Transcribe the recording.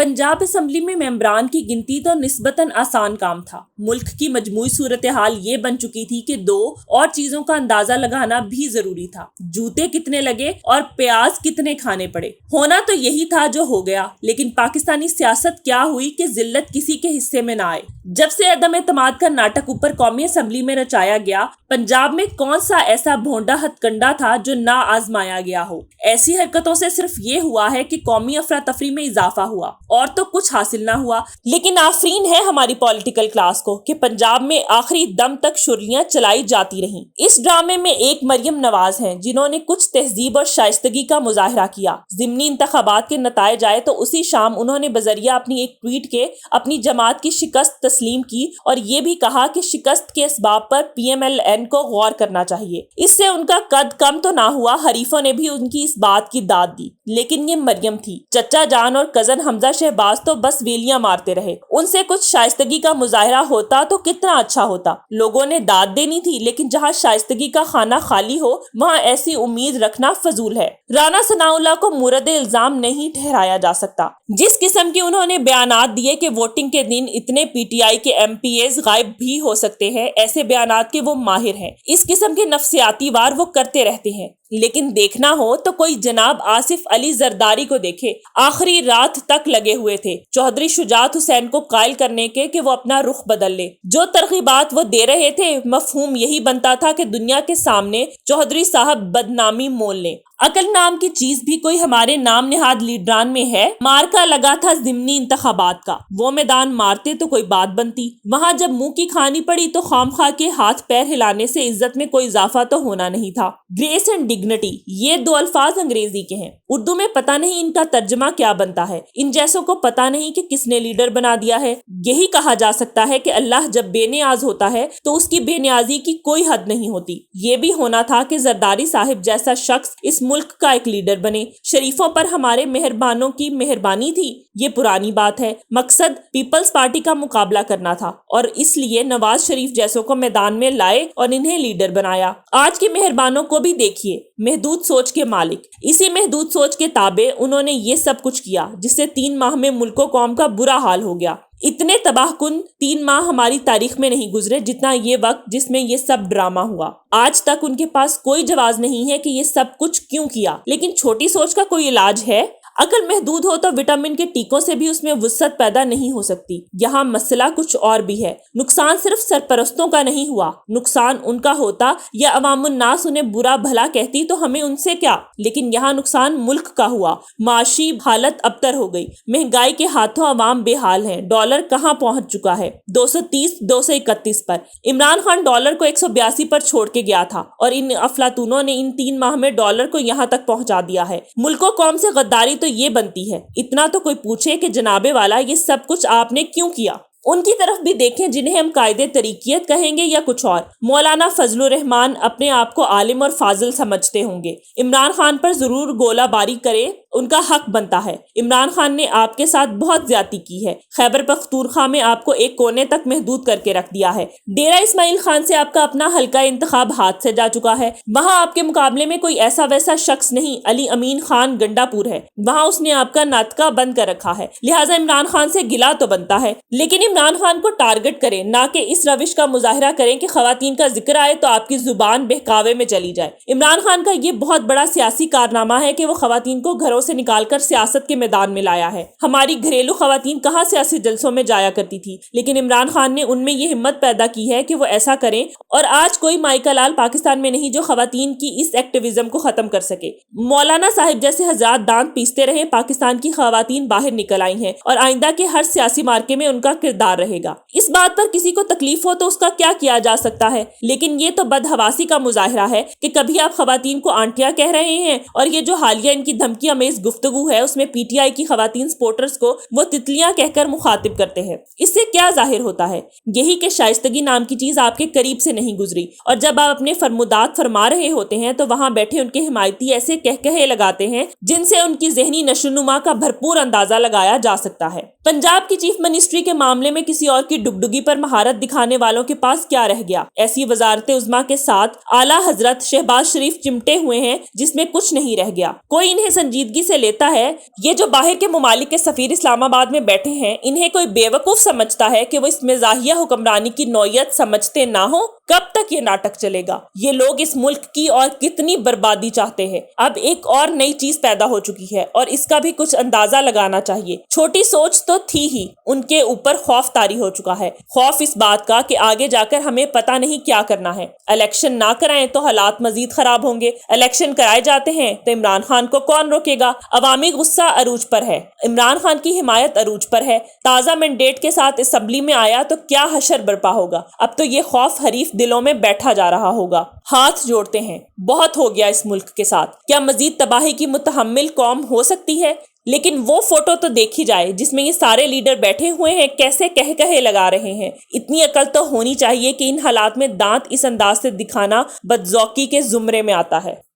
Punjab assembly में मेंबरान की गिनती तो निस्बतन आसान काम था। मुल्क की मजमूई सूरत हाल ये बन चुकी थी कि दो और चीजों का अंदाजा लगाना भी जरूरी था। जूते कितने लगे और प्याज कितने खाने पड़े। होना तो यही था जो हो गया, लेकिन पाकिस्तानी सियासत क्या हुई कि जिल्लत किसी के हिस्से में ना आए। जब से अदम एतमाद का नाटक ऊपर कौमी असम्बली में रचाया गया, पंजाब में कौन सा ऐसा भोंडा हथकंडा था जो ना आजमाया गया हो। ऐसी हरकतों से सिर्फ ये हुआ है कि कौमी अफरा तफरी में इजाफा हुआ और तो कुछ हासिल ना हुआ। लेकिन आफरीन है हमारी पॉलिटिकल क्लास को कि पंजाब में आखिरी दम तक शुर्लियां चलाई जाती रहीं। इस ड्रामे में एक मरियम नवाज हैं जिन्होंने कुछ तहजीब और शाइस्तगी का मुजाहरा किया। ज़िमनी इंतखाबात के नताइज आए तो उसी शाम उन्होंने बजरिया अपनी एक ट्वीट के अपनी जमात की शिकस्त तस्लीम की और ये भी कहा कि शिकस्त के असबाब पर PMLN को गौर करना चाहिए। इससे उनका कद कम तो ना हुआ, हरीफों ने भी उनकी इस बात की दाद दी। लेकिन ये मरियम थी, चचा जान और कजन हमजा शहबाज तो बस वेलियां मारते रहे। उनसे कुछ शाइस्तगी का मुजाहरा होता तो कितना अच्छा होता। लोगों ने दाद देनी थी, लेकिन जहाँ शाइस्तगी का खाना खाली हो वहाँ ऐसी उम्मीद रखना फजूल है। राना सनाउल्लाह को मुरद इल्जाम नहीं ठहराया जा सकता। जिस किस्म की उन्होंने बयानात दिए कि वोटिंग के दिन इतने PTI के MPAs गायब भी हो सकते हैं, ऐसे बयानात के वो माहिर हैं। इस किस्म के नफ्सियाती वार वो करते रहते हैं। लेकिन देखना हो तो कोई जनाब आसिफ अली जरदारी को देखे। आखिरी रात तक लगे हुए थे चौधरी शुजात हुसैन को कायल करने के कि वो अपना रुख बदल ले। जो तरगीबात वो दे रहे थे, मफहूम यही बनता था कि दुनिया के सामने चौधरी साहब बदनामी मोल लें। अकल नाम की चीज भी कोई हमारे नाम निहाद लीडरान में है। मार्का लगा था ज़िमनी इंतखाबात का, वो मैदान मारते तो कोई बात बनती। वहां जब मुंह की खानी पड़ी तो खामखा के हाथ पैर हिलाने से इज्जत में कोई इजाफा तो होना नहीं था। ग्रेस एंड डिग्निटी, ये दो अल्फाज अंग्रेजी के हैं। उर्दू में पता नहीं इनका तर्जमा क्या बनता है। इन जैसों को पता नहीं कि किसने लीडर बना दिया है। यही कहा जा सकता है कि अल्लाह जब बेनियाज होता है तो उसकी बेनियाजी की कोई हद नहीं होती। ये भी होना था कि जरदारी साहिब जैसा शख्स इस मुल्क का एक लीडर बने। शरीफों पर हमारे मेहरबानों की मेहरबानी थी, ये पुरानी बात है। मकसद पीपल्स पार्टी का मुकाबला करना था और इसलिए नवाज शरीफ जैसों को मैदान में लाए और इन्हें लीडर बनाया। आज के मेहरबानों को भी देखिए, महदूद सोच के मालिक। इसी महदूद सोच के ताबे उन्होंने ये सब कुछ किया जिससे 3 माह में मुल्को कौम का बुरा हाल हो गया। इतने तबाहकुन 3 माह हमारी तारीख में नहीं गुजरे जितना ये वक्त जिसमें ये सब ड्रामा हुआ। आज तक उनके पास कोई जवाब नहीं है कि ये सब कुछ क्यों किया। लेकिन छोटी सोच का कोई इलाज है? अगर महदूद हो तो विटामिन के टीकों से भी उसमें वुसअत पैदा नहीं हो सकती। यहाँ मसला कुछ और भी है। नुकसान सिर्फ सरपरस्तों का नहीं हुआ, नुकसान उनका होता या अवामुन नास उन्हें बुरा भला कहती तो हमें उनसे क्या। लेकिन यहाँ नुकसान मुल्क का हुआ। माशी हालत अबतर हो गई, महंगाई के हाथों अवाम बेहाल है। डॉलर कहाँ पहुंच चुका है? 230 231 पर। इमरान खान डॉलर को 182 पर छोड़ के गया था और इन अफलातूनों ने इन 3 माह में डॉलर को यहाँ तक पहुंचा दिया है। मुल्कों कौम से गद्दारी तो ये बनती है। इतना तो कोई पूछे कि जनाबे वाला ये सब कुछ आपने क्यों किया। उनकी तरफ भी देखें जिन्हें हम कायदे तरीकियत कहेंगे या कुछ और। मौलाना फजलुर रहमान अपने आप को आलिम और फाजिल समझते होंगे। इमरान खान पर जरूर गोलाबारी करे, उनका हक बनता है। इमरान खान ने आपके साथ बहुत ज्यादती की है। खैबर पख्तूनख्वा में आपको एक कोने तक महदूद करके रख दिया है। डेरा इस्माइल खान से आपका अपना हल्का इंतखाब हाथ से जा चुका है। वहाँ आपके मुकाबले में कोई ऐसा वैसा शख्स नहीं, अली अमीन खान गंडापुर है। वहाँ उसने आपका नाटका बंद कर रखा है, लिहाजा इमरान खान से गिला तो बनता है। लेकिन इमरान खान को टारगेट करें, ना कि इस रविश का मुजाहरा करें कि खवातीन का जिक्र आए तो आपकी जुबान बहकावे में चली जाए। इमरान खान का ये बहुत बड़ा सियासी कारनामा है कि वो खवातीन को घरों से निकालकर सियासत के मैदान में लाया है। हमारी घरेलू खवातीन कहाँ सियासी जलसों में जाया करती थी, लेकिन इमरान खान ने उनमें ये हिम्मत पैदा की है कि वो ऐसा करें। और आज कोई माइका लाल पाकिस्तान में नहीं जो खवातीन की इस एक्टिविज्म को खत्म कर सके। मौलाना साहिब जैसे हज़रात दांत पीसते रहे, पाकिस्तान की खवातीन बाहर निकल आई हैं और आइंदा के हर सियासी मार्के में उनका किरदार रहेगा। इस बात पर किसी को तकलीफ हो तो उसका क्या किया जा सकता है। लेकिन ये तो बदहवासी का मुजाहरा है कि कभी आप खवातीन को आंटियां कह रहे हैं और ये जो हालिया इनकी धमकी अमेज गुफ्तगू है उसमें PTI की खवातीन सपोर्टर्स को वो तितलियां कहकर मुखातिब करते हैं। इससे क्या जाहिर होता है? यही कि शाइस्तगी नाम की चीज आपके करीब से नहीं गुजरी और जब आप अपने फरमुदात फरमा रहे होते हैं तो वहां बैठे उनके हिमायती ऐसे कहकहे लगाते हैं जिनसे उनकी जहनी नशोनुमा का भरपूर अंदाजा लगाया जा सकता है। पंजाब की चीफ मिनिस्ट्री के मामले में किसी और की डुगडुगी पर महारत दिखाने वालों के पास क्या रह गया। ऐसी वजारत उज़्मा के साथ आला हजरत शहबाज शरीफ चिमटे हुए हैं जिसमें कुछ नहीं रह गया। कोई इन्हें संजीदगी से लेता है? ये जो बाहर के मुमालिक के सफीर इस्लामाबाद में बैठे हैं, इन्हें कोई बेवकूफ समझता है कि वो इस मिजाहिया हुक्मरानी की नौयत समझते ना हो? कब तक ये नाटक चलेगा? ये लोग इस मुल्क की और कितनी बर्बादी चाहते हैं। अब एक और नई चीज पैदा हो चुकी है और इसका भी कुछ अंदाजा लगाना चाहिए। छोटी सोच तो थी ही, उनके ऊपर खौफ तारी हो चुका है। खौफ इस बात का कि आगे जाकर हमें पता नहीं क्या करना है। इलेक्शन ना कराएं तो हालात मजीद खराब होंगे। इलेक्शन कराए जाते हैं तो इमरान खान को कौन रोकेगा? अवामी गुस्सा अरूज पर है, इमरान खान की हिमायत अरूज पर है। ताजा मैंडेट के साथ असेंबली में आया तो क्या हशर बर्पा होगा। अब तो ये खौफ हरीफ दिलों में बैठा जा रहा होगा। हाथ जोड़ते हैं, बहुत हो गया इस मुल्क के साथ। क्या मजीद तबाही की मुतहम्मिल कौम हो सकती है? लेकिन वो फोटो तो देखी जाए जिसमें ये सारे लीडर बैठे हुए हैं, कैसे कह कहे लगा रहे हैं। इतनी अकल तो होनी चाहिए कि इन हालात में दांत इस अंदाज से दिखाना बदजौकी के जुमरे में आता है।